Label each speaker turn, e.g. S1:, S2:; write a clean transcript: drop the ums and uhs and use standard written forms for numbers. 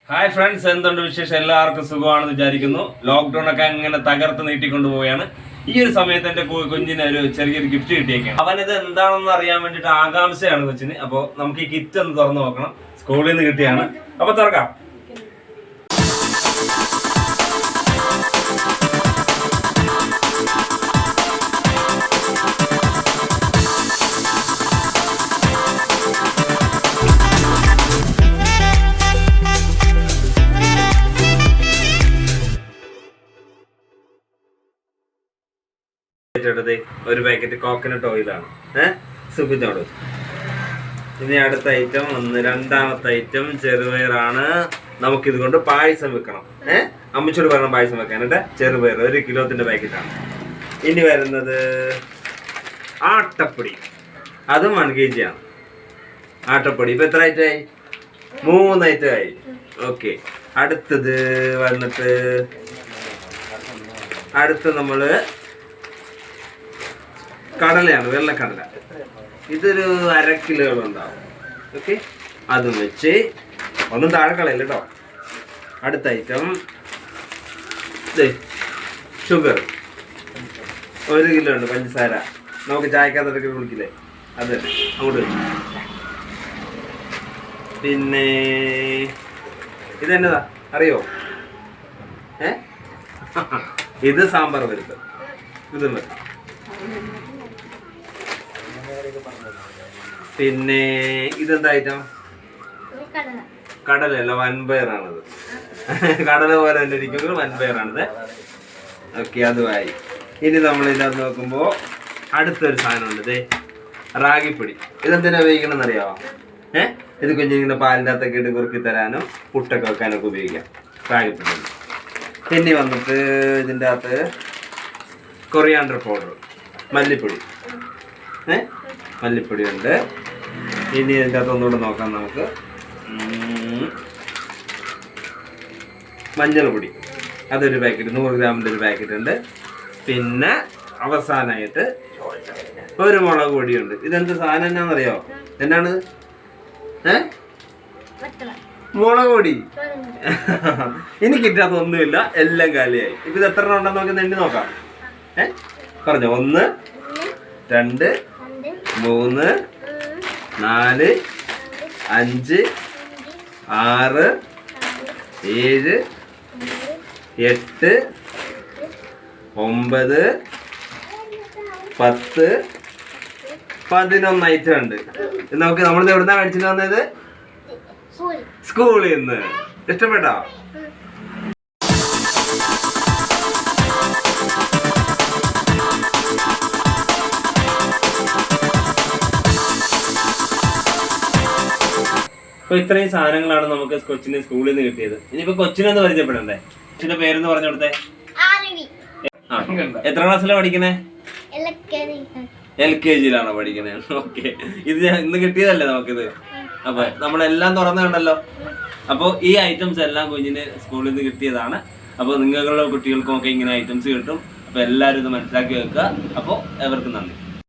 S1: Hi friends, എന്തുണ്ട് വിശേഷം? എല്ലാവർക്കും സുഖമാണെന്ന് വിചാരിക്കുന്നു. ലോക്ക്ഡൌൺ ഒക്കെ അങ്ങനെ തകർത്ത് നീട്ടിക്കൊണ്ടു പോവുകയാണ്. ഈ ഒരു സമയത്ത് എന്റെ കുഞ്ഞിന് ഒരു ചെറിയൊരു ഗിഫ്റ്റ് കിട്ടിയേക്കാണ്. അവനത് എന്താണെന്ന് അറിയാൻ വേണ്ടിയിട്ട് ആകാംക്ഷയാണ് കൊച്ചിന്. അപ്പോൾ നമുക്ക് ഈ കിറ്റ് ഒന്ന് തുറന്നു നോക്കണം. സ്കൂളിൽ നിന്ന് കിട്ടിയാണ്. അപ്പൊ തുറക്കാം. ഒരു പാക്കറ്റ് കോക്കനട്ട് ഓയിലാണ് സുഖിച്ചോട്. ഇനി അടുത്ത ഐറ്റം രണ്ടാമത്തെ ഐറ്റം ചെറുപയറാണ്. നമുക്കിത് കൊണ്ട് പായസം വെക്കണം. അമ്മച്ചോട് പറയണം പായസം വെക്കാനായിട്ട്. ചെറുപയർ 1 കിലോത്തിന്റെ പാക്കറ്റാണ്. ഇനി വരുന്നത് ആട്ടപ്പൊടി, അതും 1 kg ആണ്. ആട്ടപ്പൊടി ഇപ്പൊ എത്ര ഐറ്റമായി? 3 ഐറ്റമായി. ഓക്കെ, അടുത്തത് വന്നിട്ട് നമ്മള് കടലയാണ്, വെള്ളക്കടല. ഇതൊരു 1/2 കിലോളം ഉണ്ടാവും. ഓക്കെ, അതും വെച്ച് ഒന്നും താഴെ കളയില്ല കേട്ടോ. അടുത്ത ഐറ്റം ഷുഗർ 1 കിലോ ഉണ്ട്. പഞ്ചസാര നമുക്ക് ചായക്കകത്തൊക്കെ കുടിക്കില്ലേ, അത് അങ്ങോട്ട് വെച്ചു. പിന്നെ ഇതെന്നതാ അറിയോ? ഇത് സാമ്പാർ വരുത്ത്. ഇതും വെക്കാം. പിന്നെ ഇതെന്താ ഐറ്റം? കടലല്ല, വൻപയറാണിത്. കടല പോലെ തന്നെ ഇരിക്കുന്നത് വൻപയറാണിത്. ഓക്കെ, അതുമായി. ഇനി നമ്മൾ ഇതിനകത്ത് നോക്കുമ്പോ അടുത്തൊരു സാധനമുണ്ട്, റാഗിപ്പൊടി. ഇതെന്തിനാ ഉപയോഗിക്കണമെന്ന് അറിയാമോ? ഇത് കുഞ്ഞിങ്ങനെ പാലിൻ്റെ അകത്തൊക്കെ ഇട്ട് കുറുക്കി തരാനും പുട്ടൊക്കെ വെക്കാനൊക്കെ ഉപയോഗിക്കാം റാഗിപ്പൊടി. പിന്നെ വന്നിട്ട് ഇതിൻ്റെ അകത്ത് കൊറിയാണ്ടർ പൗഡർ, മല്ലിപ്പൊടി. മല്ലിപ്പൊടി ഉണ്ട്. ഇനി ഇതിൻ്റെ അകത്ത് ഒന്നുകൂടെ നോക്കാം നമുക്ക്. മഞ്ഞൾപ്പൊടി, അതൊരു പാക്കറ്റ്, 100 ഗ്രാമിൻ്റെ ഒരു പാക്കറ്റ് ഉണ്ട്. പിന്നെ അവസാനമായിട്ട് ഒരു മുളക് പൊടിയുണ്ട്. ഇതെന്ത് സാധനം എന്നാണെന്നറിയോ? എന്നാണ്? മുളക് പൊടി. ഇനി കിട്ടാത്തൊന്നുമില്ല, എല്ലാം കാലിയായി. ഇപ്പൊ ഇത് എത്ര ഉണ്ടെന്ന് നമുക്ക് എണ്ണി നോക്കാം. പറഞ്ഞോ. 1 2 3 4 5 6 7 8 9 10 11 ഐറ്റം ഉണ്ട്. നമുക്ക് നമ്മളിത് എവിടുന്നാ മേടിച്ചിട്ട് വന്നത്? സ്കൂളിൽ നിന്ന്. ഇഷ്ടപ്പെട്ടോ? അപ്പൊ ഇത്രയും സാധനങ്ങളാണ് നമുക്ക് കൊച്ചിന് സ്കൂളിൽ നിന്ന് കിട്ടിയത്. ഇനിയിപ്പോ കൊച്ചിനൊന്ന് പരിചയപ്പെടണ്ടേ? കൊച്ചിന്റെ പേരെന്ന് പറഞ്ഞു കൊടുത്തേ. എത്ര ക്ലാസ്സിലാണ് പഠിക്കണേ? LKG പഠിക്കണേ. ഓക്കെ, ഇത് ഇന്ന് കിട്ടിയതല്ലേ നമുക്കിത്. അപ്പൊ നമ്മളെല്ലാം തുറന്നു കണ്ടല്ലോ. അപ്പോൾ ഈ ഐറ്റംസ് എല്ലാം കുഞ്ഞിന് സ്കൂളിൽ നിന്ന് കിട്ടിയതാണ്. അപ്പോൾ നിങ്ങളുടെ കുട്ടികൾക്കും ഒക്കെ ഇങ്ങനെ ഐറ്റംസ് കിട്ടും. അപ്പോൾ എല്ലാവരും ഇത് മനസ്സിലാക്കി വെക്കുക. അപ്പോൾ എവർക്കും നന്ദി.